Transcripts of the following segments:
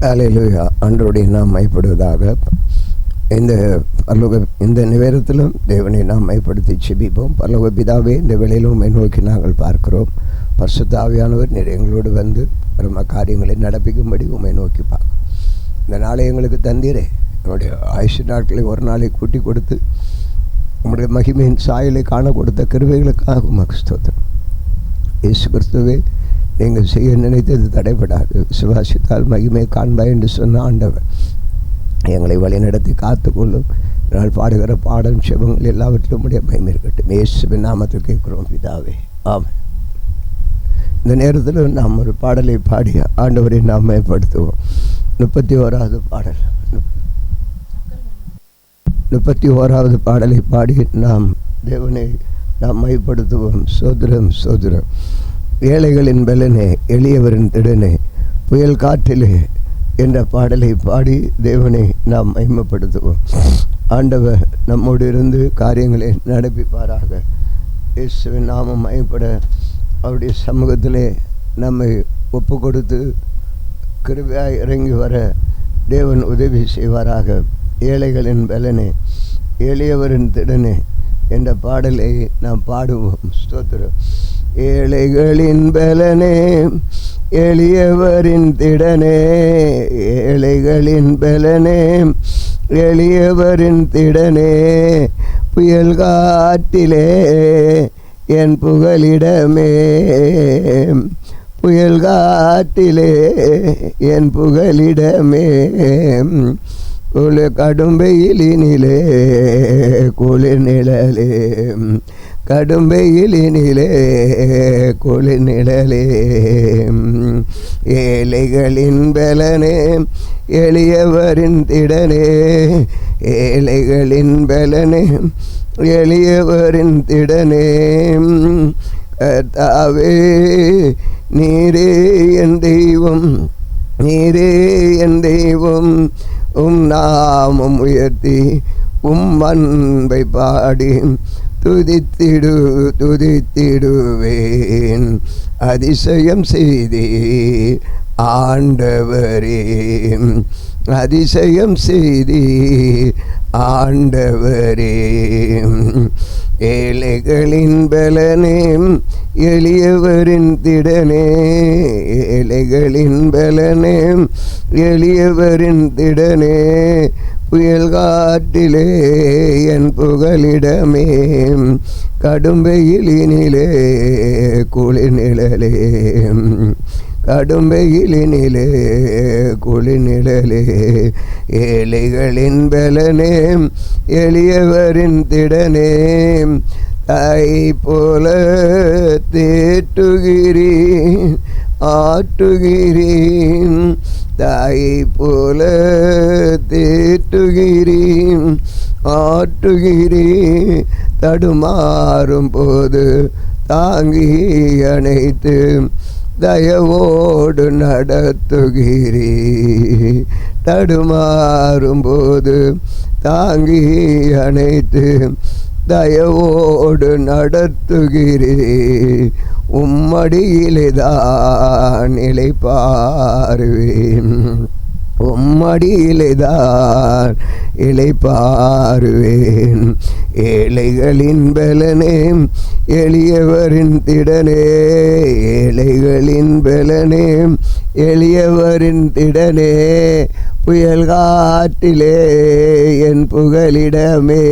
அல்லேலூயா. ஆண்டவருடைய நாம் மைப்படுவதாக. இந்த நேரத்திலும் தேவனை நாம் மைப்படுத்தி செபிப்போம். பரலோக பிதாவே, இந்த வேளையிலும் உம்மை நோக்கி நாங்கள் பார்க்கிறோம். பரிசுத்த ஆவியானவர் நீர் எங்களோடு வந்து நம்ம காரியங்களை நடப்பிக்கும்படி உம்மை நோக்கி பார்க்கிறோம். இந்த நாளை எங்களுக்கு தந்தீரே, என்னுடைய ஆயுஷ் நாட்களை ஒரு நாளை கூட்டி கொடுத்து உம்முடைய மகிமையின் சாயலை காண கொடுத்த கிருபைகளுக்காக உமக்கு ஸ்தோத்திரம். இயேசு கிறிஸ்துவே, நீங்கள் செய்ய நினைத்தது தடைபடாது. விசுவாசித்தால் மகிமை காண்பாய் என்று சொன்ன ஆண்டவர் எங்களை வழிநடத்தி காத்துக்கொள்ளும். நாள் பாடுகிற பாடல் செபங்கள் எல்லாவற்றிலும் உடைய மகிமை இருக்கட்டும். இயேசுவின் நாமத்தில் கேட்கிறோம் பிதாவே, ஆமென். இந்த நேரத்தில் நாம் ஒரு பாடலை பாடி ஆண்டவரை நாம் மேம்படுத்துவோம். 31வது பாடல், 31வது பாடலை பாடி நாம் தேவனை நாம் மைப்படுத்துவோம். சோதரம் சோதரம். ஏழைகளின் பலனே, எளியவரின் திடனே, புயல் காற்றிலே என்ற பாடலை பாடி தேவனை நாம் மகிமைப்படுத்துவோம். ஆண்டவர் நம்மோடு இருந்து காரியங்களை நடப்பிப்பாராக. இயேசுவின் நாமம் மகிமைப்பட அவருடைய சமூகத்திலே நம்மை ஒப்பு கொடுத்து கிருபையாய் இறங்கி வர தேவன் உதவி செய்வாராக. ஏழைகளின் பலனே, எளியவரின் திடனே என்ற பாடலை நாம் பாடுவோம். ஸ்தோத்திரம். ஏழைகளின் பலனே, எளியவரின் திடனே, ஏழைகளின் பலனே, எளியவரின் திடனே, புயல் காட்டிலே என் புகலிடமே, புயல் காட்டிலே என் புகலிடமே, கடும் வெயிலினிலே குளிர் நிழலே, கடும் வெயிலினிலே குளிர் நிழலே, ஏழைகளின் பலனே, எளியவரின் திடனே, ஏழைகளின் பலனே, எளியவரின் திடனே, கர்த்தாவே நீரே என் தெய்வம், நீரே என் தெய்வம், நாமம் உயர்த்தி அன்பை பாடி துதித்திடுவேன். அதிசயம் செய்தே ஆண்டவரே, அதிசயம் செய்தே ஆண்டவரே, ஏழைகளின் பலனே, எளியவரின் திடனே, ஏழைகளின் பலனே, எளியவரின் திடனே, புயல் காட்டிலே என் புகலிடமே, கடும் வெயிலினிலே குளிர் நிழலே, கடும் வெயிலினிலே குளிர் நிழலே, ஏழைகளின் பலனே, எளியவரின் திடனே, தாய் போல தேற்றுகிறீன் ஆற்றுகிறீன், தாய் போல தேற்றுகிறீன் ஆற்றுகிறீன், தடுமாறும் போது தாங்கி அணைத்து தயவோடு நடத்துகிறீ, தடுமாறும் போது தாங்கி அணைத்து தயவோடு நடத்துகிறீ, உம்மடியிலேதான் இளைப்பாறுவேன், உம்மடியிலேதான் இளைப்பாறுவேன். ஏழைகளின் பலனே, எளியவரின் திடனே, ஏழைகளின் பலனே, எளியவரின் திடனே, புயல் காட்டிலே என் புகலிடமே,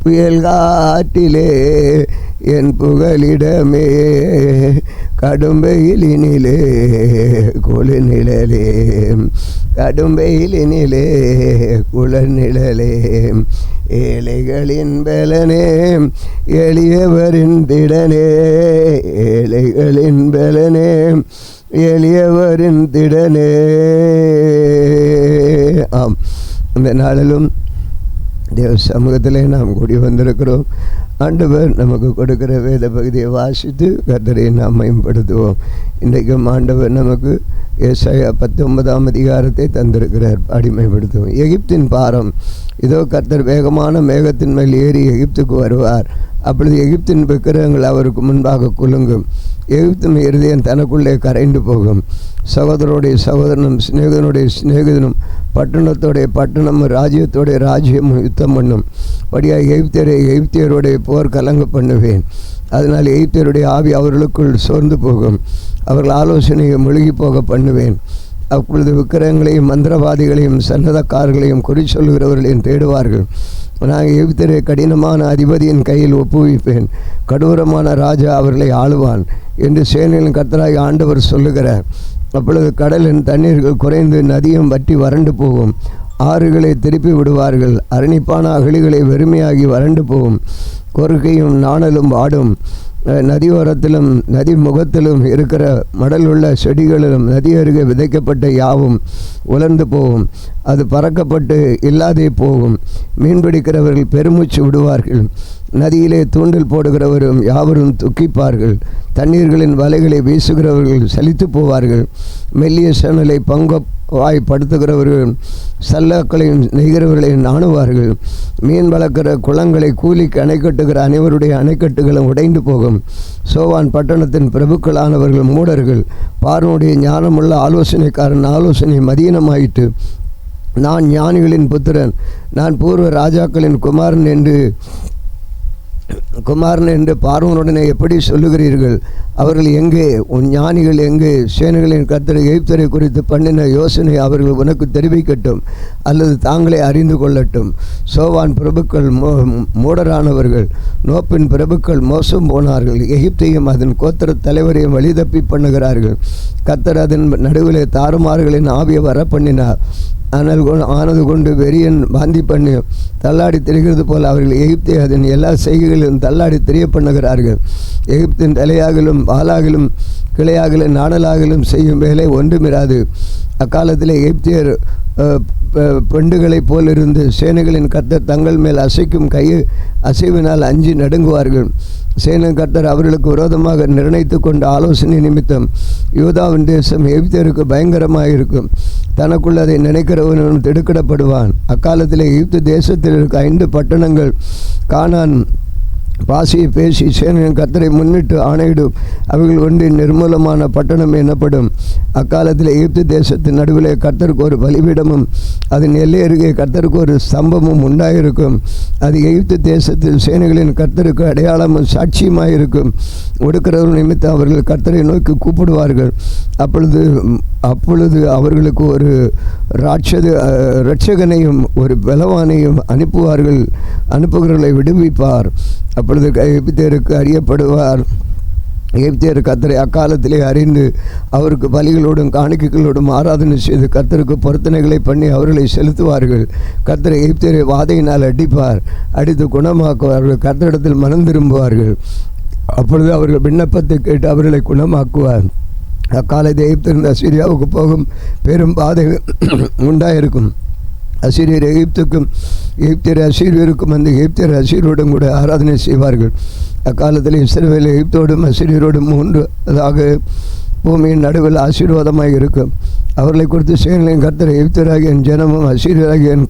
புயல் காட்டிலே என் புகலிடமே, கடும் வெயிலினிலே குளிர் நிழலே, கடும் வெயிலினிலே குளிர் நிழலே, ஏழைகளின் பலனே, எளியவரின் திடனே, ஏழைகளின் பலனே, எளியவரின் திடனே. ஆம், இந்த நாளிலும் தேவ சமூகத்திலே நாம் கூடி வந்திருக்கிறோம். ஆண்டவர் நமக்கு கொடுக்கிற வேத பகுதியை வாசித்து கர்த்தரை நாம் மேம்படுத்துவோம். இன்றைக்கும் ஆண்டவர் நமக்கு ஏசாயா 19ஆம் அதிகாரத்தை தந்திருக்கிறார், அடிமைப்படுத்துவோம். எகிப்தின் பாரம், இதோ கர்த்தர் வேகமான மேகத்தின் மேல் ஏறி எகிப்துக்கு வருவார். அப்பொழுது எகிப்தின் விக்கிரகங்கள் அவருக்கு முன்பாக குலுங்கும். எகிப்தின் இருதயம் தனக்குள்ளே கரைந்து போகும். சகோதரனுடைய சகோதரனும் சிநேகிதனுடைய சிநேகிதனும் பட்டணத்தோடைய பட்டணமும் ராஜ்யத்தோடைய ராஜ்யமும் யுத்தம் பண்ணும் படியாக எகிப்தியருடைய போர் கலங்க பண்ணுவேன். அதனால் எகிப்தியருடைய ஆவி அவர்களுக்குள் சோர்ந்து போகும். அவர்கள் ஆலோசனையை முழுகி போக பண்ணுவேன். அப்பொழுது விக்கிரகங்களையும் மந்திரவாதிகளையும் சன்னதக்காரர்களையும் குறி சொல்கிறவர்களையும் தேடுவார்கள். நான் எகிப்தியரை கடினமான அதிபதியின் கையில் ஒப்புவிப்பேன். கடூரமான ராஜா அவர்களை ஆளுவான் என்று சேனையின் கர்த்தராகிய ஆண்டவர் சொல்லுகிறார். அப்பொழுது கடலின் தண்ணீர்கள் குறைந்து நதியும் வற்றி வறண்டு போகும். ஆறுகளை திருப்பி விடுவார்கள். அரணிப்பான அகழிகளை வெறுமையாகி வறண்டு போகும். கொறுக்கையும் நாணலும் ஆடும். நதியோரத்திலும் நதி முகத்திலும் இருக்கிற மடல் உள்ள செடிகளிலும் நதி அருகே விதைக்கப்பட்ட யாவும் உலர்ந்து போகும். அது பறக்கப்பட்டு இல்லாதே போகும். மீன்பிடிக்கிறவர்கள் பெருமூச்சு விடுவார்கள். நதியிலே தூண்டில் போடுகிறவரும் யாவரும் துக்கிப்பார்கள். தண்ணீர்களின் வலைகளை வீசுகிறவர்கள் சலித்து போவார்கள். மெல்லிய சணலை படுத்துகிறவர்கள் சல்லாக்களையும் நெய்கிறவர்களையும் நாணுவார்கள். மீன் வளர்க்கிற குளங்களை கூலிக்கு அணை கட்டுகிற அனைவருடைய அணைக்கட்டுகளும் உடைந்து போகும். சோவான் பட்டணத்தின் பிரபுக்களானவர்கள் மூடர்கள். பார்வனுடைய ஞானமுள்ள ஆலோசனைக்காரன் ஆலோசனை மதீனமாயிற்று. நான் ஞானிகளின் புத்திரன், நான் பூர்வ ராஜாக்களின் குமாரன் என்று பார்வோனுடனே எப்படி சொல்லுகிறீர்கள்? அவர்கள் எங்கே? உன் ஞானிகள் எங்கே? சேனைகளின் கர்த்தர் எகிப்தரை குறித்து பண்ணின யோசனை அவர்கள் உனக்கு தெரிவிக்கட்டும், அல்லது தாங்களே அறிந்து கொள்ளட்டும். சோவான் பிரபுக்கள் மூடரானவர்கள். நோப்பின் பிரபுக்கள் மோசம் போனார்கள். எகிப்தையும் அதன் கோத்திர தலைவரையும் வழிதப்பி பண்ணுகிறார்கள். கர்த்தர் அதன் நடுவிலே தாறுமாறுகளின் ஆவியை வர பண்ணினார். ஆனது கொண்டு வெறியன் வாந்தி பண்ணி தள்ளாடி திரிகிறது போல் அவர்கள் எகிப்தை அதன் எல்லா செய்கைகளிலும் தள்ளாடி திரிய பண்ணுகிறார்கள். எகிப்தின் தலையாகலும் வாலாகலும் கிளையாகலும் நாணலாகலும் செய்யும் வேலை ஒன்றுமிராது. அக்காலத்தில் எகிப்தியர் பெண்டுகளைப் போலிருந்து சேனைகளின் கர்த்தர் தங்கள் மேல் அசைக்கும் அசைவினால் அஞ்சி நடுங்குவார்கள். சேனை கர்த்தர் அவர்களுக்கு விரோதமாக நிர்ணயித்து கொண்ட ஆலோசனை நிமித்தம் யூதாவின் தேசம் எகிப்தியருக்கு பயங்கரமாக இருக்கும். தனக்குள் அதை நினைக்கிறவனும் திடுக்கிடப்படுவான். அக்காலத்தில் எகிப்து தேசத்தில் இருக்க 5 பட்டணங்கள் கானான் பாசியை பேசி சேனையின் கர்த்தரை முன்னிட்டு ஆணையிடும். அவைகள் ஒன்றி நிர்மூலமான பட்டணம் எனப்படும். அக்காலத்தில் எகிப்து தேசத்தின் நடுவிலே கர்த்தருக்கு ஒரு பலிபீடமும் அதன் எல்லை அருகே கர்த்தருக்கு ஒரு ஸ்தம்பமும் உண்டாயிருக்கும். அது எகிப்து தேசத்தில் சேனைகளின் கர்த்தருக்கு அடையாளமும் சாட்சியுமாயிருக்கும். ஒடுக்கிறவர்கள் நிமித்தம் அவர்கள் கர்த்தரை நோக்கி கூப்பிடுவார்கள். அப்பொழுது அவர்களுக்கு ஒரு இரட்சகனையும் ஒரு பலவானையும் அனுப்புகிறவர்களை விடுவிப்பார். அப்பொழுது எகிப்தியருக்கு அறியப்படுவார். எகிப்தியர் கர்த்தரை அக்காலத்திலே அறிந்து அவருக்கு பலிகளோடும் காணிக்கைகளோடும் ஆராதனை செய்து கர்த்தருக்கு பொருத்தனைகளை பண்ணி அவர்களை செலுத்துவார்கள். கர்த்தரை எகிப்தியரை வாதையினால் அடித்து குணமாக்குவார்கள். கர்த்தரிடத்தில் மனம் திரும்புவார்கள். அப்பொழுது அவர்கள் விண்ணப்பத்தை கேட்டு அவர்களை குணமாக்குவார். அக்காலத்தில் எகிப்திலிருந்து அசீரியாவுக்கு போகும் பெரும் பாதை உண்டாயிருக்கும். அசீரியர் எகிப்துக்கும் எகிப்தியர் அசீரியருக்கும் அந்த எகிப்தியர் அசீரோடும் கூட ஆராதனை செய்வார்கள். அக்காலத்தில் இஸ்ரவேல் எகிப்தோடும் அசீரியரோடும் 3 பூமியின் நடுவில் ஆசீர்வாதமாக இருக்கும். அவர்களை குறித்து சேனைகளின் கர்த்தர் எகிப்தியராகிய என் ஜனமும் அசீரியராகிய என்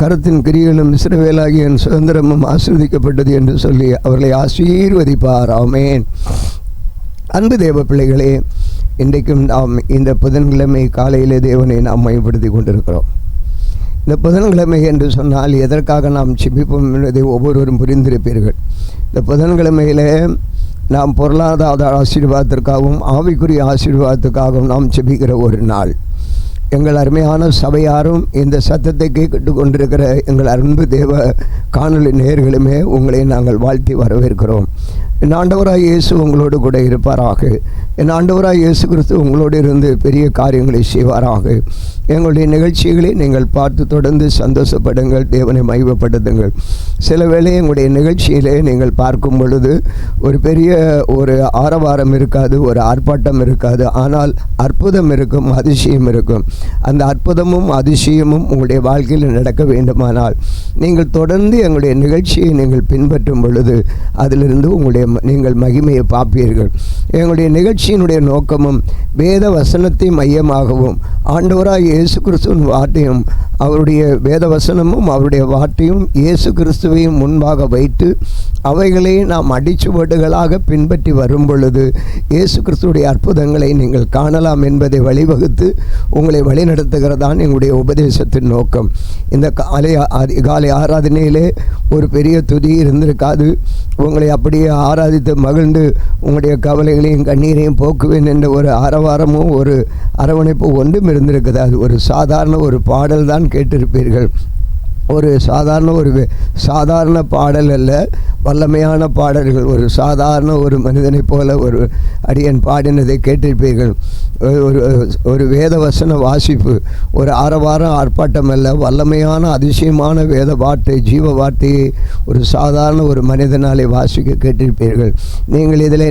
கரத்தின் கிரிகளும் இஸ்ரவேலாகிய என் சுதந்திரமும் ஆசீர்வதிக்கப்பட்டது என்று சொல்லி அவர்களை ஆசீர்வதிப்பார். ஆமென். அன்பு தேவ பிள்ளைகளே, இன்றைக்கும் நாம் இந்த புதன்கிழமை காலையிலே தேவனை நாம் மையப்படுத்தி கொண்டிருக்கிறோம். இந்த புதன்கிழமை என்று சொன்னால் எதற்காக நாம் செபிப்போம் என்பதை ஒவ்வொருவரும் புரிந்திருப்பீர்கள். இந்த புதன்கிழமையிலே நாம் பொருளாதார ஆசீர்வாதத்திற்காகவும் ஆவிக்குரிய ஆசீர்வாதத்துக்காகவும் நாம் செபிக்கிற ஒரு நாள். எங்கள் அருமையான சபையாரும் இந்த சத்தத்தை கேட்டு கொண்டிருக்கிற எங்கள் அன்பு தேவ காணொளி நேயர்களுமே உங்களை நாங்கள் வாழ்த்தி வரவேற்கிறோம். என் ஆண்டவராய் இயேசு உங்களோடு கூட இருப்பாராக. என் ஆண்டவராய் இயேசு கிறிஸ்து உங்களோடு இருந்து பெரிய காரியங்களை செய்வாராக. எங்களுடைய நிகழ்ச்சிகளை நீங்கள் பார்த்து தொடர்ந்து சந்தோஷப்படுங்கள், தேவனை மகிமைப்படுத்துங்கள். சில வேளை எங்களுடைய நிகழ்ச்சியிலே நீங்கள் பார்க்கும் பொழுது ஒரு பெரிய ஆரவாரம் இருக்காது, ஒரு ஆர்ப்பாட்டம் இருக்காது, ஆனால் அற்புதம் இருக்கும், அதிசயம் இருக்கும். அந்த அற்புதமும் அதிசயமும் உங்களுடைய வாழ்க்கையில் நடக்க வேண்டுமானால் நீங்கள் தொடர்ந்து எங்களுடைய நிகழ்ச்சியை நீங்கள் பின்பற்றும் பொழுது அதிலிருந்து நீங்கள் மகிமையை பார்ப்பீர்கள். எங்களுடைய நிகழ்ச்சியினுடைய நோக்கமும் வேத வசனத்தை மையமாகவும் ஆண்டவராய் இயேசு கிறிஸ்துவின் வார்த்தையும் அவருடைய வேத வசனமும் அவருடைய வார்த்தையும் இயேசு கிறிஸ்துவையும் முன்பாக வைத்து அவைகளை நாம் அடிச்சுவடுகளாக பின்பற்றி வரும் பொழுது இயேசு கிறிஸ்துவுடைய அற்புதங்களை நீங்கள் காணலாம் என்பதை வழிவகுத்து உங்களை வழிநடத்துகிறதான் எங்களுடைய உபதேசத்தின் நோக்கம். இந்த காலை ஆராதனையிலே ஒரு பெரிய துதி இருந்திருக்காது. உங்களை அப்படியே ஆராதித்து மகிழ்ந்து உங்களுடைய கவலைகளையும் கண்ணீரையும் போக்குவேன் என்ற ஒரு ஆரவாரமோ ஒரு அரவணைப்பு ஒன்றும் இருந்திருக்குது. அது ஒரு சாதாரண ஒரு பாடல் தான் கேட்டிருப்பீர்கள். ஒரு சாதாரண பாடல் அல்ல, வல்லமையான பாடல்கள். ஒரு சாதாரண ஒரு மனிதனைப் போல ஒரு அடியன் பாடினதை கேட்டிருப்பீர்கள். ஒரு வேத வசன வாசிப்பு, ஒரு ஆரவாரம் ஆர்ப்பாட்டம் அல்ல, வல்லமையான அதிசயமான வேத வார்த்தை, ஜீவ வார்த்தையை ஒரு சாதாரண ஒரு மனிதனாலே வாசிக்க கேட்டிருப்பீர்கள்.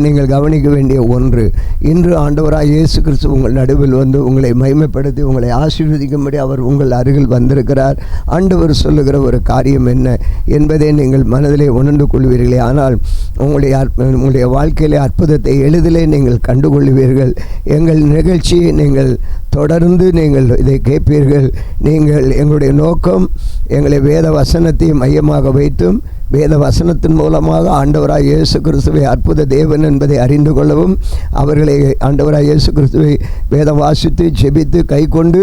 நீங்கள் கவனிக்க வேண்டிய ஒன்று, இன்று ஆண்டவராய் இயேசு கிறிஸ்து உங்கள் நடுவில் வந்து உங்களை மகிமைப்படுத்தி உங்களை ஆசீர்வதிக்கும்படி அவர் உங்கள் அருகில் வந்திருக்கிறார். ஆண்டவர் சொல்லுகிற ஒரு காரியம் என்ன என்பதை நீங்கள் மனதிலே உணர்ந்து கொள்வீர்களே, ஆனால் உங்களுடைய வாழ்க்கையிலே அற்புதத்தை எளிதிலே நீங்கள் கண்டுகொள்வீர்கள். எங்கள் நிகழ்ச்சியை நீங்கள் தொடர்ந்து நீங்கள் இதை கேட்பீர்கள். எங்களுடைய நோக்கம் எங்களை வேத வசனத்தை மையமாக வைத்தும் வேத வசனத்தின் மூலமாக ஆண்டவராய் இயேசு கிறிஸ்துவை அற்புத தேவன் என்பதை அறிந்து கொள்ளவும், அவர்களை ஆண்டவராய் இயேசு கிறிஸ்துவை வேதம் வாசித்து ஜெபித்து கை கொண்டு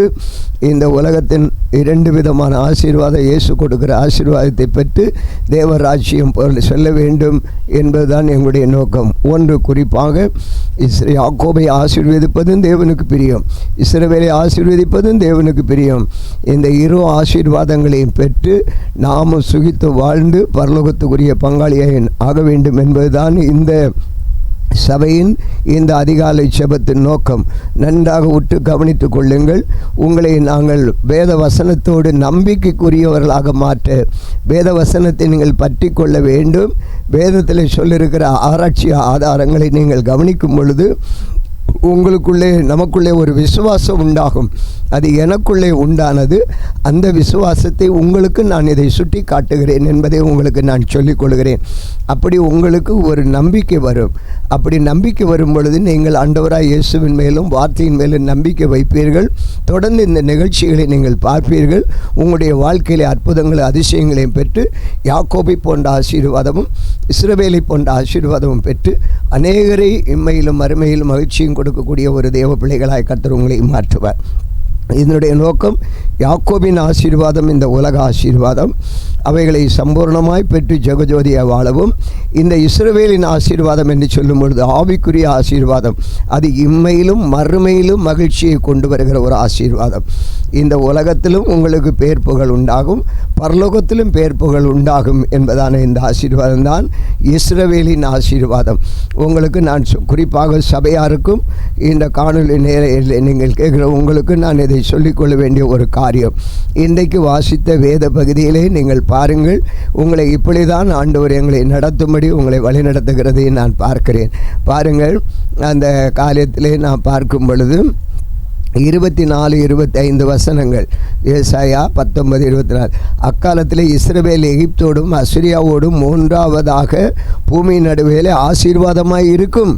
இந்த உலகத்தின் 2 விதமான ஆசீர்வாதம், இயேசு கொடுக்கிற ஆசீர்வாதத்தை பெற்று தேவராஜ்யம் செல்ல வேண்டும் என்பதுதான் எங்களுடைய நோக்கம். ஒன்று, குறிப்பாக யாக்கோபை ஆசீர்வதிப்பதும் தேவனுக்கு பிரியம், இஸ்ரவேலை ஆசீர்வதிப்பதும் தேவனுக்கு பிரியம். இந்த இரு ஆசீர்வாதங்களையும் பெற்று நாமும் சுகித்து வாழ்ந்து பரலோகத்துக்குரிய பங்காளியாக ஆக வேண்டும் என்பதுதான் இந்த சபையின் இந்த அதிகாலை ஜெபத்தின் நோக்கம். நன்றாக உற்று கவனித்துக் கொள்ளுங்கள். உங்களை நாங்கள் வேத வசனத்தோடு நம்பிக்கைக்குரியவர்களாக மாற்ற வேத வசனத்தை நீங்கள் பற்றி கொள்ள வேண்டும். வேதத்தில் சொல்லியிருக்கிற ஆராய்ச்சி ஆதாரங்களை நீங்கள் கவனிக்கும் பொழுது நமக்குள்ளே ஒரு விசுவாசம் உண்டாகும். அது எனக்குள்ளே உண்டானது. அந்த விசுவாசத்தை உங்களுக்கு நான் இதை சுட்டி காட்டுகிறேன் என்பதை உங்களுக்கு நான் சொல்லிக் கொள்கிறேன். அப்படி உங்களுக்கு ஒரு நம்பிக்கை வரும். அப்படி நம்பிக்கை வரும் பொழுது நீங்கள் ஆண்டவராய் இயேசுவின் மேலும் வார்த்தையின் மேலும் நம்பிக்கை வைப்பீர்கள். தொடர்ந்து இந்த நிகழ்ச்சிகளை நீங்கள் பார்ப்பீர்கள். உங்களுடைய வாழ்க்கையிலே அற்புதங்களை அதிசயங்களையும் பெற்று யாக்கோபை போன்ற ஆசீர்வாதமும் இஸ்ரவேலை போன்ற ஆசீர்வாதமும் பெற்று அநேகரை இம்மையிலும் மறுமையிலும் மகிழ்ச்சியும் கொடுக்கக்கூடிய ஒரு தேவ பிள்ளைகளாய் கர்த்தர் உங்களை மாற்றுவார். இதனுடைய நோக்கம் யாக்கோபின் ஆசீர்வாதம், இந்த உலக ஆசீர்வாதம், அவைகளை சம்பூர்ணமாய் பெற்று ஜெகஜோதியை வாழவும், இந்த இஸ்ரவேலின் ஆசீர்வாதம் என்று சொல்லும் பொழுது ஆவிக்குரிய ஆசீர்வாதம், அது இம்மையிலும் மறுமையிலும் மகிழ்ச்சியை கொண்டு வருகிற ஒரு ஆசீர்வாதம். இந்த உலகத்திலும் உங்களுக்கு பேர்ப்புகள் உண்டாகும், பரலோகத்திலும் பேர்ப்புகள் உண்டாகும் என்பதான இந்த ஆசீர்வாதம் தான் இஸ்ரவேலின் ஆசீர்வாதம். உங்களுக்கு நான் குறிப்பாக சபையாருக்கும் இந்த காணொலி நேரில் நீங்கள் கேட்குற உங்களுக்கு நான் இதை சொல்லிக்கொள்ள வேண்டிய ஒரு காரியம். இன்றைக்கு வாசித்த வேத பகுதியிலே நீங்கள் பாருங்கள். உங்களை இப்படிதான் ஆண்டவர் எங்களை நடத்தும்படி உங்களை வழி நடத்துகிறதை நான் பார்க்கிறேன். பாருங்கள், அந்த காலத்திலே நான் பார்க்கும் பொழுது 24-25 வசனங்கள், ஏசாயா 19-24. அக்காலத்தில் இஸ்ரவேல் எகிப்தோடும் அசிரியாவோடும் 3ஆவதாக பூமி நடுவேலே ஆசீர்வாதமாய் இருக்கும்.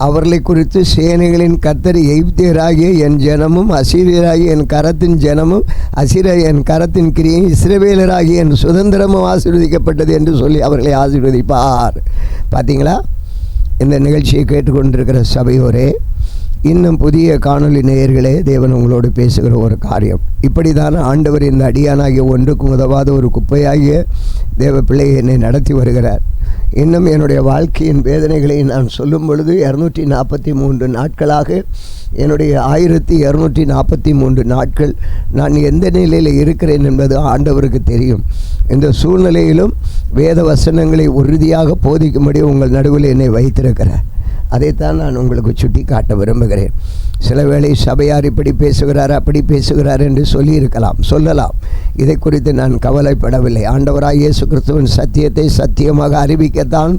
அவர்களை குறித்து சேனைகளின் கர்த்தர் எகிப்தியராகிய என் ஜனமும் அசீரியராகிய என் கரத்தின் ஜனமும் என் கரத்தின் கிரியும் இஸ்ரவேலராகிய என் சுதந்திரமும் ஆசீர்வதிக்கப்பட்டது என்று சொல்லி அவர்களை ஆசீர்வதிப்பார். பார்த்தீங்களா? இந்த நிகழ்ச்சியை கேட்டுக்கொண்டிருக்கிற சபையோரே, இன்னும் புதிய காணொலி நேயர்களே, தேவன் உங்களோடு பேசுகிற ஒரு காரியம். இப்படி தான் ஆண்டவர் இந்த அடியானாகிய ஒன்றுக்கும் உதவாத ஒரு குப்பையாகிய தேவ பிள்ளையை என்னை நடத்தி வருகிறார். இன்னும் என்னுடைய வாழ்க்கையின் வேதனைகளை நான் சொல்லும் பொழுது 243 நாட்களாக, என்னுடைய 1243 நாட்கள் நான் எந்த நிலையில் இருக்கிறேன் என்பது ஆண்டவருக்கு தெரியும். இந்த சூழ்நிலையிலும் வேத வசனங்களை உறுதியாக போதிக்கும்படி உங்கள் நடுவில் என்னை வைத்திருக்கிறார். அதைத்தான் நான் உங்களுக்கு சுட்டி காட்ட விரும்புகிறேன். சில வேளை சபையார் இப்படி பேசுகிறார், அப்படி பேசுகிறார் என்று சொல்லலாம். இதை குறித்து நான் கவலைப்படவில்லை. ஆண்டவராய் இயேசு கிறிஸ்துவின் சத்தியத்தை சத்தியமாக அறிவிக்கத்தான்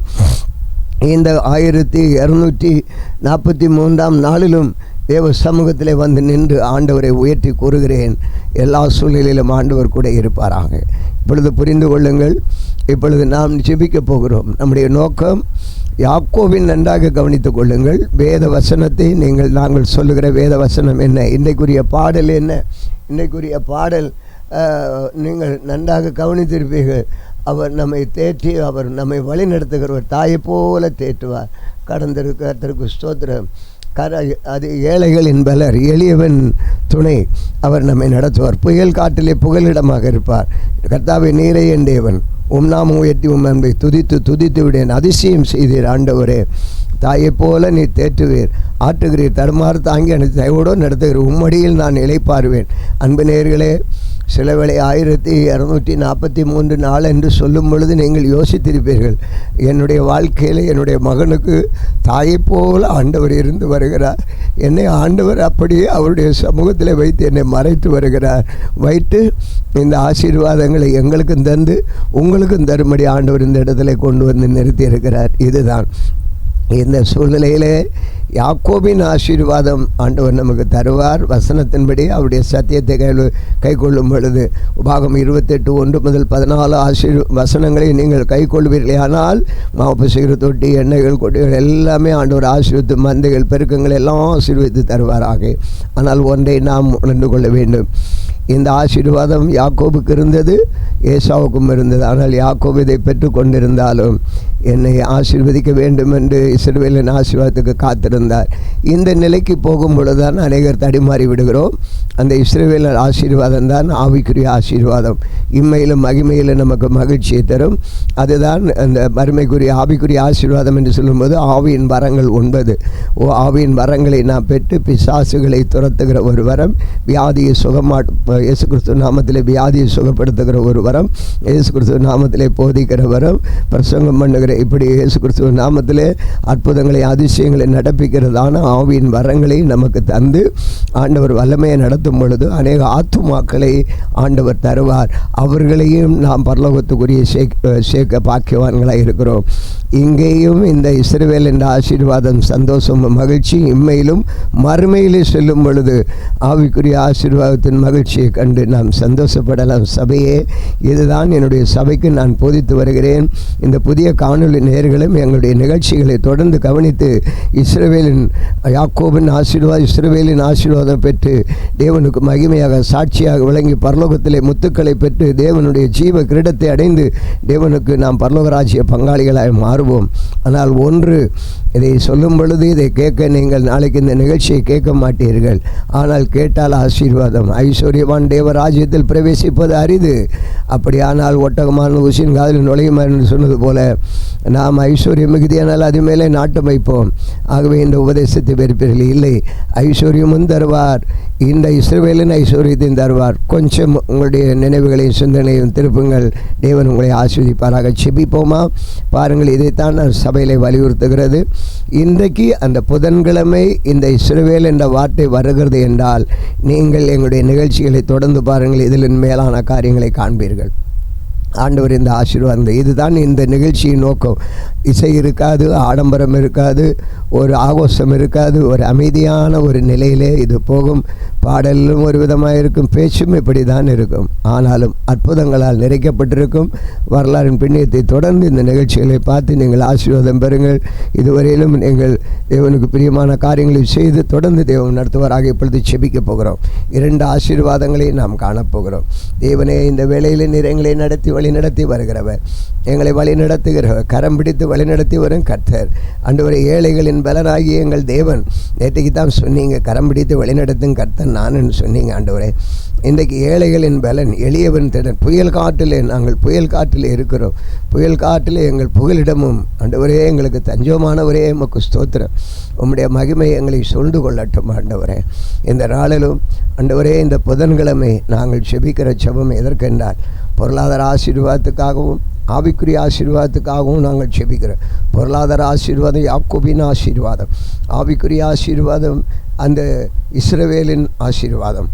இந்த 1243ஆம் நாளிலும் தேவ சமூகத்தில் வந்து நின்று ஆண்டவரை உயர்த்தி கூறுகிறேன். எல்லா சூழ்நிலையிலும் ஆண்டவர் கூட இருப்பாராக. இப்பொழுது புரிந்து கொள்ளுங்கள். இப்பொழுது நாம் ஜெபிக்க போகிறோம். நம்முடைய நோக்கம் யாக்கோபின் நன்றாக கவனித்துக் கொள்ளுங்கள். வேத வசனத்தை நாங்கள் சொல்லுகிற வேத வசனம் என்ன, இன்றைக்குரிய பாடல் என்ன. இன்றைக்குரிய பாடல் நீங்கள் நன்றாக கவனித்திருப்பீர்கள். அவர் நம்மை தேற்றி அவர் நம்மை வழி நடத்துகிறவர். தாயை போல தேற்றுவார். கடந்திருக்கிறதற்கு ஸ்தோத்திரம். அது ஏழைகளின் பலர், எளியவன் துணை. அவர் நம்மை நடத்துவார். புயல் காட்டிலே புகலிடமாக இருப்பார். கர்த்தாவே நீரே என் தேவன், உம் நாமம் உயர்த்தி உம் அன்பை துதித்து விடேன். அதிசயம் செய்தீர் ஆண்டவரே. தாயை போல நீ தேற்றுவீர், ஆற்றுகிறீர், தடுமாறு தாங்கி அனைத்து தயவோடு நடத்துகிறீர். உம்மடியில் நான் இளைப்பாறுவேன். அன்பு நேயர்களே, சில வேளை 1243 நாள் என்று சொல்லும் பொழுது நீங்கள் யோசித்திருப்பீர்கள், என்னுடைய வாழ்க்கையில் என்னுடைய மகனுக்கு தாயை போல ஆண்டவர் இருந்து வருகிறார். என்னை ஆண்டவர் அப்படியே அவருடைய சமூகத்தில் வைத்து என்னை மறைத்து வருகிறார். வைத்து இந்த ஆசீர்வாதங்களை எங்களுக்கும் தந்து உங்களுக்கும் தரும்படி ஆண்டவர் இந்த இடத்துல கொண்டு வந்து நிறுத்தி இருக்கிறார். இதுதான் இந்த சூழ்நிலையிலே யாக்கோபின் ஆசீர்வாதம் ஆண்டவர் நமக்கு தருவார். வசனத்தின்படி அவருடைய சத்தியத்தை கை கொள்ளும் பொழுது உபாகம் 28:1-14 வசனங்களை நீங்கள் கை கொள்வீர்களே, ஆனால் மாவு சிறு தொட்டி, எண்ணெய்கள், கொட்டிகள் எல்லாமே ஆண்டவர் ஆசீர்வித்து, மந்தைகள், பெருக்கங்கள் எல்லாம் ஆசீர்வித்து தருவாராக. ஆனால் ஒன்றை நாம் உணர்ந்து கொள்ள வேண்டும். இந்த ஆசீர்வாதம் யாக்கோபுக்கு இருந்தது, ஏசாவுக்கும் இருந்தது. ஆனால் யாக்கோபு இதை பெற்று கொண்டிருந்தாலும் என்னை ஆசீர்வதிக்க வேண்டும் என்று இஸ்ரவேலின் ஆசீர்வாதத்துக்கு காத்திருந்தார். இந்த நிலைக்கு போகும் பொழுதுதான் அநேகர் தடிமாறி விடுகிறோம். அந்த இஸ்ரவேலின் ஆசீர்வாதம் தான் ஆவிக்குரிய ஆசீர்வாதம். இம்மையிலும் மகிமையிலும் நமக்கு மகிழ்ச்சியை தரும். அதுதான் அந்த மறுமைக்குரிய ஆவிக்குரிய ஆசீர்வாதம் என்று சொல்லும்போது ஆவியின் வரங்கள் 9. ஆவியின் வரங்களை நாம் பெற்று பிசாசுகளை துரத்துகிற ஒரு வரம், வியாதியை இயேசு கிறிஸ்துவ நாமத்திலே வியாதியை சுகப்படுத்துகிற ஒரு வரம், இயேசு கிறிஸ்துவ நாமத்திலே போதிக்கிற வரம், பிரசங்கம் பண்ணுகிற, இப்படி இயேசு கிறிஸ்துவ நாமத்திலே அற்புதங்களை அதிசயங்களை நடப்பிக்கிறதான ஆவியின் வரங்களை நமக்கு தந்து ஆண்டவர் வல்லமையை நடத்தும் பொழுது அநேக ஆத்துமாக்களை ஆண்டவர் தருவார். அவர்களையும் நாம் பரலோகத்துக்குரிய சேர்க்க பாக்கியவான்களாக இருக்கிறோம். இங்கேயும் இந்த இஸ்ரவேல் என்ற ஆசீர்வாதம், சந்தோஷம், மகிழ்ச்சி இம்மையிலும் மறுமையிலே செல்லும் பொழுது ஆவிக்குரிய ஆசீர்வாதத்தின் மகிழ்ச்சியை கண்டு நாம் சந்தோஷப்படலாம். சபையே, இதுதான் என்னுடைய சபைக்கு நான் போதித்து வருகிறேன். இந்த புதிய காணொளி நேயர்களும் எங்களுடைய நிகழ்ச்சிகளை தொடர்ந்து கவனித்து இஸ்ரவேலின் யாக்கோபின் ஆசீர்வாதம், இஸ்ரவேலின் ஆசீர்வாதம் பெற்று தேவனுக்கு மகிமையாக சாட்சியாக விளங்கி பரலோகத்திலே முத்துக்களை பெற்று தேவனுடைய ஜீவ கிரீடத்தை அடைந்து தேவனுக்கு நாம் பரலோகராஜ்ய பங்காளிகளாக மாறுவோம். ஆனால் ஒன்று, இதை சொல்லும் பொழுது இதை கேட்க நீங்கள் நாளைக்கு இந்த நிகழ்ச்சியை கேட்க மாட்டீர்கள். ஆனால் கேட்டால் ஆசீர்வாதம். ஐஸ்வர்யவான் தேவராஜ்யத்தில் பிரவேசிப்பது அரிது. அப்படியானால் ஒட்டகமான ஊசியின் காதில் நுழையுமா என்று சொன்னது போல நாம் ஐஸ்வர்யம் மிகுதியானால் அது மேலே நாட்டம் வைப்போம். ஆகவே இந்த உபதேசத்தை பெறுப்பீர்கள். இல்லை, ஐஸ்வர்யமும் தருவார், இந்த இஸ்ரவேலின் ஐஸ்வர்யத்தையும் தருவார். கொஞ்சம் உங்களுடைய நினைவுகளையும் சிந்தனையும் திருப்புங்கள். தேவன் உங்களை ஆசீர்வதிப்பாராக. செபிப்போமா? பாருங்கள், இதைத்தான் நான் சபையிலே வலியுறுத்துகிறது. இன்றைக்கு அந்த புதன்கிழமை இந்த இஸ்ரவேல் என்ற வார்த்தை வருகிறது என்றால் நீங்கள் எங்களுடைய நிகழ்ச்சிகளை தொடர்ந்து பாருங்கள். இதில் மேலான காரியங்களை காண்பீர்கள். ஆண்டவர் இந்த ஆசீர்வாதம், இதுதான் இந்த நிகழ்ச்சியின் நோக்கம். இசை இருக்காது, ஆடம்பரம் இருக்காது, ஒரு ஆகோஷம் இருக்காது, ஒரு அமைதியான ஒரு நிலையிலே இது போகும். பாடலும் ஒரு விதமாக இருக்கும், பேச்சும் இப்படி தான் இருக்கும். ஆனாலும் அற்புதங்களால் நிறைக்கப்பட்டிருக்கும். வரலாறின் பின்னத்தை தொடர்ந்து இந்த நிகழ்ச்சிகளை பார்த்து நீங்கள் ஆசீர்வாதம் பெறுங்கள். இதுவரையிலும் நீங்கள் தேவனுக்கு பிரியமான காரியங்களை செய்து தொடர்ந்து தேவன் நடத்துவாராக. இப்பொழுது செபிக்க போகிறோம். 2 ஆசீர்வாதங்களை நாம் காணப்போகிறோம். தேவனே, இந்த வேளையில் நீர் எங்களை நடத்தி வழிநடத்தி வருகிறவர், எங்களை வழி நடத்துகிறவர், கரம் பிடித்து வழிநடத்தி வரும் கர்த்தர். ஆண்டவரே, ஏழைகளின் பலனாகி எங்கள் தேவன். நேற்றைக்கு தான் சொன்னீங்க, கரம் பிடித்து வழிநடத்தும் கர்த்தர் நான் சொன்னீங்க. ஆண்டவரே, இன்றைக்கு ஏழைகளின் பலன், எளியவன் திறன். புயல் காட்டிலே நாங்கள் புயல் காட்டில் இருக்கிறோம். புயல் காட்டில் எங்கள் புகலிடமும் ஆண்டவரே, எங்களுக்கு தஞ்சமானவரே, உமக்கு ஸ்தோத்திரம். உம்முடைய மகிமை எங்களை சூழ்ந்து கொள்ளட்டும். ஆண்டவரே, இந்த நாளிலும் ஆண்டவரே, இந்த புதன்கிழமை நாங்கள் செபிக்கிற செபம் எதற்கென்றால் பொருளாதார ஆசீர்வாதத்துக்காகவும் ஆவிக்குரிய ஆசீர்வாதத்துக்காகவும் நாங்கள் செபிக்கிறோம். பொருளாதார ஆசீர்வாதம் யாக்கோபின் ஆசீர்வாதம், ஆவிக்குரிய ஆசீர்வாதம் அந்த இஸ்ரவேலின் ஆசீர்வாதம்.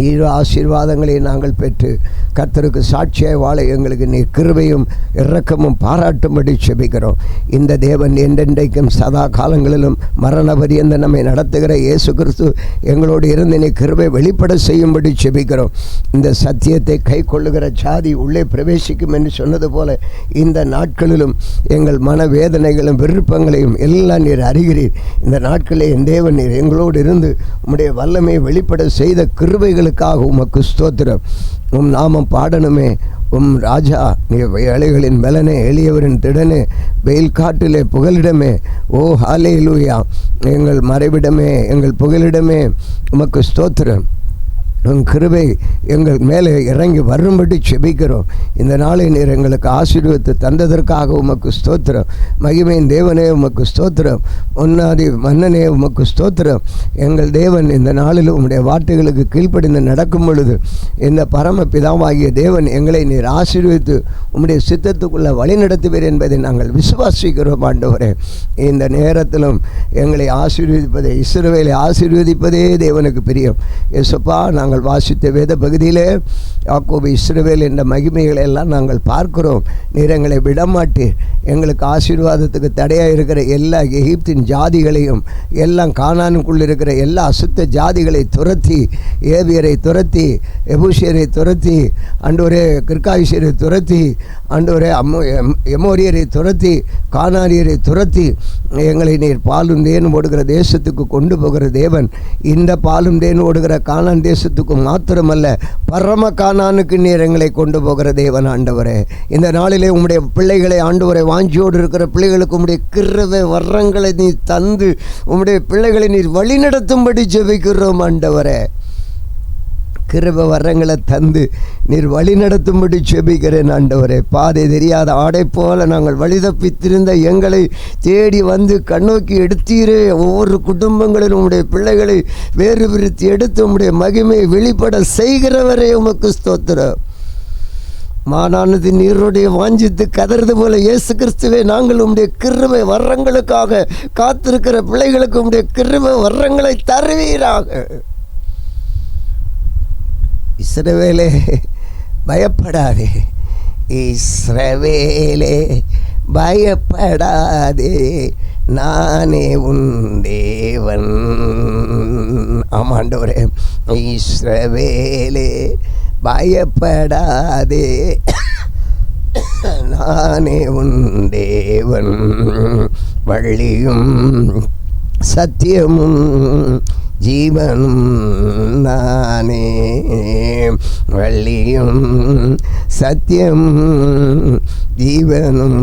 7 ஆசீர்வாதங்களை நாங்கள் பெற்று கர்த்தருக்கு சாட்சியாய் வாழ எங்களுக்கு நீர் கிருபையும் இரக்கமும் பாராட்டும்படி செபிக்கிறோம். இந்த தேவன் என்றென்றைக்கும் சதா காலங்களிலும் மரண பரியந்த நம்மை நடத்துகிற இயேசு கிறிஸ்து எங்களோடு இருந்து நீ கிருபை வெளிப்பட செய்யும்படி செபிக்கிறோம். இந்த சத்தியத்தை கை கொள்ளுகிற ஜாதி உள்ளே பிரவேசிக்கும் என்று சொன்னது போல இந்த நாட்களிலும் எங்கள் மனவேதனைகளும் விருப்பங்களையும் எல்லாம் நீர் அறிகிறீர். இந்த நாட்களில் என் தேவன் நீர் எங்களோடு இருந்து உம்முடைய வல்லமையை வெளிப்பட செய்த கிருபைகள் பிள்ளைகளுக்காக உமக்கு ஸ்தோத்திரம். உம் நாமம் பாடணுமே. உம் ராஜா, நீ ஏழைகளின் பலனே, எளியவரின் திடனே, வெயில் காட்டிலே புகலிடமே. ஓ ஹல்லேலூயா. எங்கள் மறைவிடமே, எங்கள் புகலிடமே, உமக்கு ஸ்தோத்திரம். உன் கிருபை எங்கள் மேலே இறங்கி வரும்படி செபிக்கிறோம். இந்த நாளை நீர் எங்களுக்கு ஆசீர்வதித்து தந்ததற்காக உமக்கு ஸ்தோத்திரம். மகிமையின் தேவனே உமக்கு ஸ்தோத்திரம். முன்னாடி மன்னனே உமக்கு ஸ்தோத்திரம். எங்கள் தேவன், இந்த நாளில் உம்முடைய வார்த்தைகளுக்கு கீழ்ப்படிந்து நடக்கும் பொழுது இந்த பரம பிதாவாகிய தேவன் எங்களை நீர் ஆசீர்வதித்து உம்முடைய சித்தத்துக்குள்ள வழி நடத்துவீர் என்பதை நாங்கள் விசுவாசிக்கிறோம். ஆண்டவரே, இந்த நேரத்திலும் எங்களை ஆசீர்வதிப்பதே, இஸ்ரவேலை ஆசீர்வதிப்பதே தேவனுக்கு பிரியம். இயேசுப்பா, நாங்கள் வாசித்த வேத பகுதியிலே யாக்கோபு இஸ்ரவேல் என்ற மகிமைகளை எல்லாம் நாங்கள் பார்க்கிறோம். நீர் எங்களை விடமாட்டீர். எங்களுக்கு ஆசீர்வாதத்துக்கு தடையாக இருக்கிற எல்லா எகிப்தின் ஜாதிகளையும், எல்லாம் கானானுக்குள் இருக்கிற எல்லா அசுத்த ஜாதிகளை துரத்தி, ஏவியரை துரத்தி, எபூசியரை துரத்தி, ஆண்டவரே கிர்காயிஷரை துரத்தி, ஆண்டவரே எமோரியரை துரத்தி, கானானியரை துரத்தி எங்களை நீர் பாலும் தேன் ஓடுகிற தேசத்துக்கு கொண்டு போகிற தேவன். இந்த பாலும் தேன் ஓடுகிற கானான் தேசத்துக்கு மாத்திரமல்ல, பரம கானானுக்கு நீர் எங்களை கொண்டு போகிற தேவன். ஆண்டவரே, இந்த நாளிலே உம்முடைய பிள்ளைகளை, ஆண்டவரை வாஞ்சியோடு இருக்கிற பிள்ளைகளுக்கு உம்முடைய கிருபை வரங்களை நீ தந்து உம்முடைய பிள்ளைகளை நீர் வழிநடத்தும்படி ஜெபிக்கிறோம். ஆண்டவரே, கிருபை வரங்களை தந்து நீர் வழி நடத்தும்படி செபிக்கிறேன். ஆண்டவரே, பாதை தெரியாத ஆடை போல நாங்கள் வழி தப்பித்திருந்த எங்களை தேடி வந்து கண்ணோக்கி எடுத்தீரே. ஒவ்வொரு குடும்பங்களிலும் உம்முடைய பிள்ளைகளை வேறு பிரித்து எடுத்து உம்முடைய மகிமையை வெளிப்பட செய்கிறவரே உமக்கு ஸ்தோத்திரம். மானானது நீருடைய வாஞ்சித்து கதறது போல இயேசு கிறிஸ்துவே, நாங்கள் உம்முடைய கிருபை வரங்களுக்காக காத்திருக்கிற பிள்ளைகளுக்கு உம்முடைய கிருபை வரங்களை தருவீராக. இஸ்ரவேலே பயப்படாதே, இஸ்ரவேலே பயப்படாதே, நானே உன் தேவன். ஆமாண்டவரே, இஸ்ரவேலே பயப்படாதே, நானே உன் தேவன். வழியும் சத்தியமும் ஜீவனும் நானே, வழியும் சத்தியம் ஜீவனும்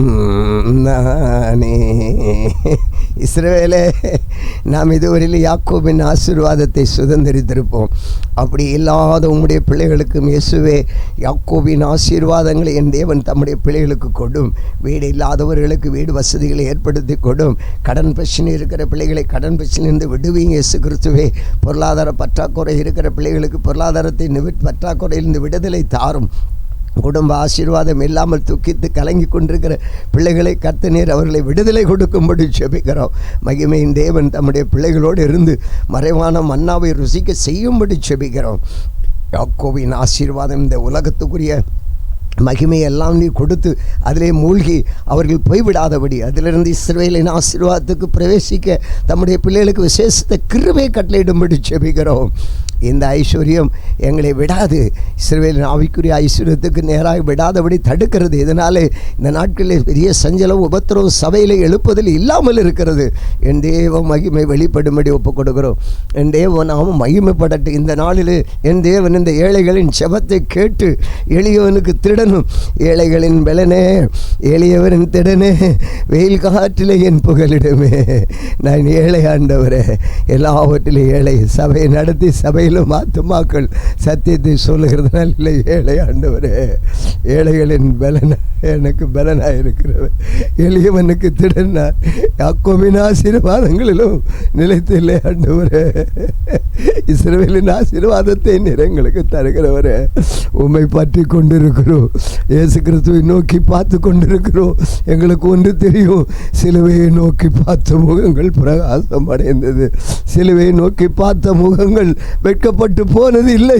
நானே. இஸ்ரவேலே, நாம் இதுவரையில் யாக்கோபின் ஆசீர்வாதத்தை சுதந்திரித்திருப்போம். அப்படி இல்லாத உம்முடைய பிள்ளைகளுக்கும் இயேசுவே யாக்கோபின் ஆசீர்வாதங்களை என் தேவன் தம்முடைய பிள்ளைகளுக்கு கொடும். வீடு இல்லாதவர்களுக்கு வீடு வசதிகளை ஏற்படுத்தி கொடும். கடன் பிரச்சனை இருக்கிற பிள்ளைகளை கடன் பிரச்சனையிலிருந்து விடுவீங்க இயேசு கிறிஸ்துவே. பொருளாதார பற்றாக்குறை இருக்கிற பிள்ளைகளுக்கு பொருளாதாரத்தை பற்றாக்குறையிலிருந்து விடுதலை தாரும். குடும்ப ஆசீர்வாதம் இல்லாமல் துக்கித்து கலங்கி கொண்டிருக்கிற பிள்ளைகளை கர்த்தர் அவர்களை விடுதலை கொடுக்கும்படி செபிக்கிறோம். மகிமையின் தேவன் தம்முடைய பிள்ளைகளோடு இருந்து மறைவான மன்னாவை ருசிக்க செய்யும்படி செபிக்கிறோம். யாக்கோபின் ஆசீர்வாதம் இந்த உலகத்துக்குரிய மகிமையெல்லாம் நீ கொடுத்து அதிலே மூழ்கி அவர்கள் போய்விடாதபடி, அதிலிருந்து இஸ்ரவேலின் ஆசீர்வாதத்துக்கு பிரவேசிக்க தம்முடைய பிள்ளைகளுக்கு விசேஷத்தை கிருபை கட்டளையிடும்படி செபிக்கிறோம். இந்த ஐஸ்வர்யம் எங்களை விடாது, இஸ்ரவேலின் ஆவிக்குரிய ஐஸ்வர்யத்துக்கு நேராக விடாதபடி தடுக்கிறது. இதனாலே இந்த நாட்களில் பெரிய சஞ்சலம் உபத்திரவ சபையில் எழுப்பதில் இல்லாமல் இருக்கிறது. என் தேவ மகிமை வெளிப்படும்படி ஒப்புக் கொடுக்கிறோம். என் தேவன் நாமும் மகிமைப்படட்டு. இந்த நாளில் என் தேவன் இந்த ஏழைகளின் செபத்தை கேட்டு எளியவனுக்கு திடனும், ஏழைகளின் பலனே, எளியவரின் திடனே, வெயில் காற்றிலே என் புகலிடமே. நான் ஏழை ஆண்டவரே, எல்லாவற்றிலும் ஏழை. சபையை நடத்தி சபையிலும் ஆத்துமாக்கள் சத்தியத்தை சொல்லுகிறதுனால இல்லை ஏழை ஆண்டவரே. ஏழைகளின் பலன எனக்கு பலனாக இருக்கிறவர், எளியவனுக்கு திடனார். யாக்கோபின் ஆசீர்வாதங்களிலும் நிலைத்தில்லை ஆண்டவரே. இஸ்ரவேலின் ஆசீர்வாதத்தை எங்களுக்கு தருகிறவரே, உம்மை பற்றி கொண்டிருக்கிறோம். இயேசு கிறிஸ்துவை நோக்கி பார்த்து கொண்டிருக்கிறோம். எங்களுக்கு ஒன்று தெரியும், சிலுவையை நோக்கி பார்த்த முகங்கள் பிரகாசம் அடைந்தது. சிலுவையை நோக்கி பார்த்த முகங்கள் வெட்கப்பட்டு போனது இல்லை.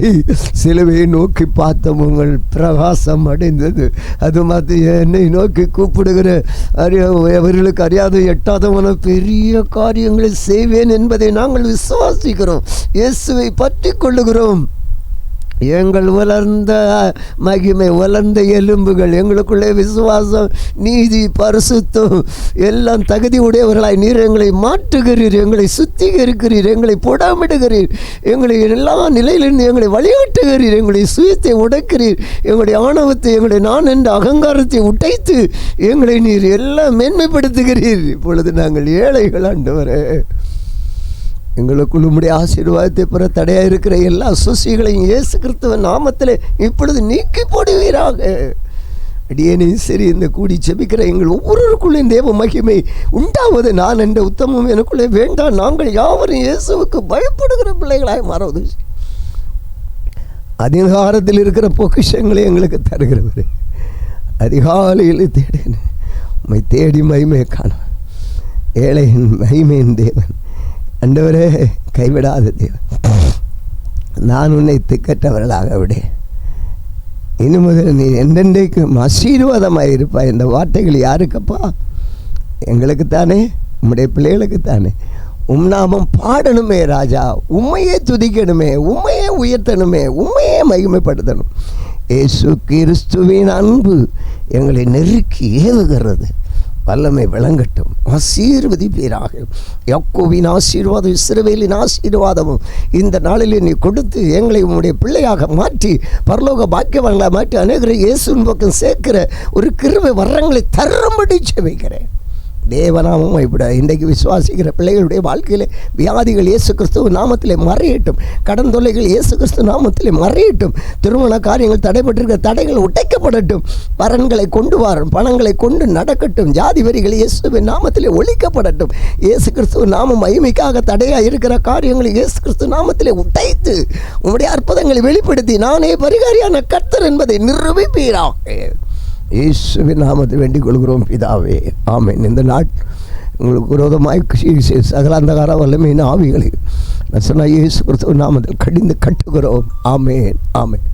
சிலுவையை நோக்கி பார்த்த முகங்கள் பிரகாசம் அடைந்தது. அது மாதிரி என்னை நோக்கி கூப்பிடுகிற அவர்களுக்கு அறியாத எட்டாதவன பெரிய காரியங்களை செய்வேன் என்பதை நாங்கள் விசுவாசிக்கிறோம். இயேசுவை பற்றி கொள்ளுகிறோம். எங்கள் வளர்ந்த மகிமை, வளர்ந்த எலும்புகள், எங்களுக்குள்ளே விசுவாசம், நீதி, பரிசுத்தம் எல்லாம் தகுதி உடையவர்களாய் நீர் எங்களை மாற்றுகிறீர், எங்களை சுத்திகரிக்கிறீர், எங்களை புடமிடுகிறீர், எங்களை எல்லா நிலையிலிருந்து எங்களை வழிகாட்டுகிறீர், எங்களுடைய சுயத்தை உடைக்கிறீர், எங்களுடைய ஆணவத்தை, எங்களுடைய நான் என்ற அகங்காரத்தை உடைத்து எங்களை நீர் எல்லாம் மேன்மைப்படுத்துகிறீர். இப்பொழுது நாங்கள் ஏழைகள் ஆண்டவரே, எங்களுக்குள் உம்முடைய ஆசீர்வாதத்தை பெற தடையாக இருக்கிற எல்லா சுசிகளையும் இயேசு கிறிஸ்துவின் நாமத்திலே இப்பொழுது நீக்கி போடுவீராக. அடியேனையும் சரி, இந்த கூடி செபிக்கிற எங்கள் ஒவ்வொருவருக்குள்ளேயும் தேவ மகிமை உண்டாவது. நான் என்ற உத்தமம் எனக்குள்ளே வேண்டாம். நாங்கள் யாவரும் இயேசுவுக்கு பயப்படுகிற பிள்ளைகளாய் மாறுவது. அதிகாரத்தில் இருக்கிற பொக்கிஷங்களை எங்களுக்கு தருகிறவர், அதிகாலையில் தேடினேன் உம்மை தேடி மகிமையை காண. ஏழையின் மகிமையின் தேவன் ஆண்டவரே, கைவிடாத தேவன், நான் உன்னை திக்கற்றவர்களாக விடேன். இனி முதல் நீ என்றென்றைக்கும் ஆசீர்வாதமாக இருப்பாய். இந்த வார்த்தைகள் யாருக்கப்பா? எங்களுக்குத்தானே, உம்முடைய பிள்ளைகளுக்குத்தானே. நாமம் பாடணுமே ராஜா, உம்மையே துதிக்கணுமே, உம்மையே உயர்த்தணுமே, உம்மையே மகிமைப்படுத்தணும். இயேசு கிறிஸ்துவின் அன்பு எங்களை நெருக்கி ஏவுகிறது. வல்லமை விளங்கட்டும். ஆசீர்வதிப்பீராக. யாக்கோபின் ஆசீர்வாதம், இஸ்ரவேலின் ஆசீர்வாதமும் இந்த நாளில் நீ கொடுத்து எங்களை உம்முடைய பிள்ளையாக மாற்றி பரலோக பாக்கியவான்களை மாற்றி அநேகரை இயேசுவின் பக்கம் சேர்க்கிற ஒரு கிருபை வரங்களை தரும்படி செபிக்கிறேன். தேவநாமம் இப்படி இன்றைக்கு விசுவாசிக்கிற பிள்ளைகளுடைய வாழ்க்கையில் வியாதிகள் இயேசு கிறிஸ்துவ நாமத்திலே மறையட்டும். கடன் தொல்லைகள் இயேசு கிறிஸ்துவ நாமத்திலே மறையட்டும். திருமண காரியங்கள் தடைபட்டிருக்கிற தடைகள் உடைக்கப்படட்டும். வரன்களை கொண்டு வரும், பணங்களை கொண்டு நடக்கட்டும். ஜாதி வரிகள் இயேசுவின் நாமத்திலே ஒழிக்கப்படட்டும். இயேசு கிறிஸ்துவ நாமம் மகிமைக்காக தடையாக இருக்கிற காரியங்களை இயேசு கிறிஸ்துவ நாமத்திலே உடைத்து உம்முடைய அற்புதங்களை வெளிப்படுத்தி நானே பரிகாரியான கர்த்தர் என்பதை நிரூபிப்பீராக. இயேசுவின் நாமத்தை வேண்டிக் கொள்கிறோம் பிதாவே, ஆமென். இந்த நாள் உங்களுக்கு விரோதமாய் சகல அந்தகார வல்லமையின் ஆவிகளை நான் சொன்ன இயேசு கிறிஸ்துவின் நாமத்தில் கடிந்து கட்டுகிறோம். ஆமென், ஆமென்.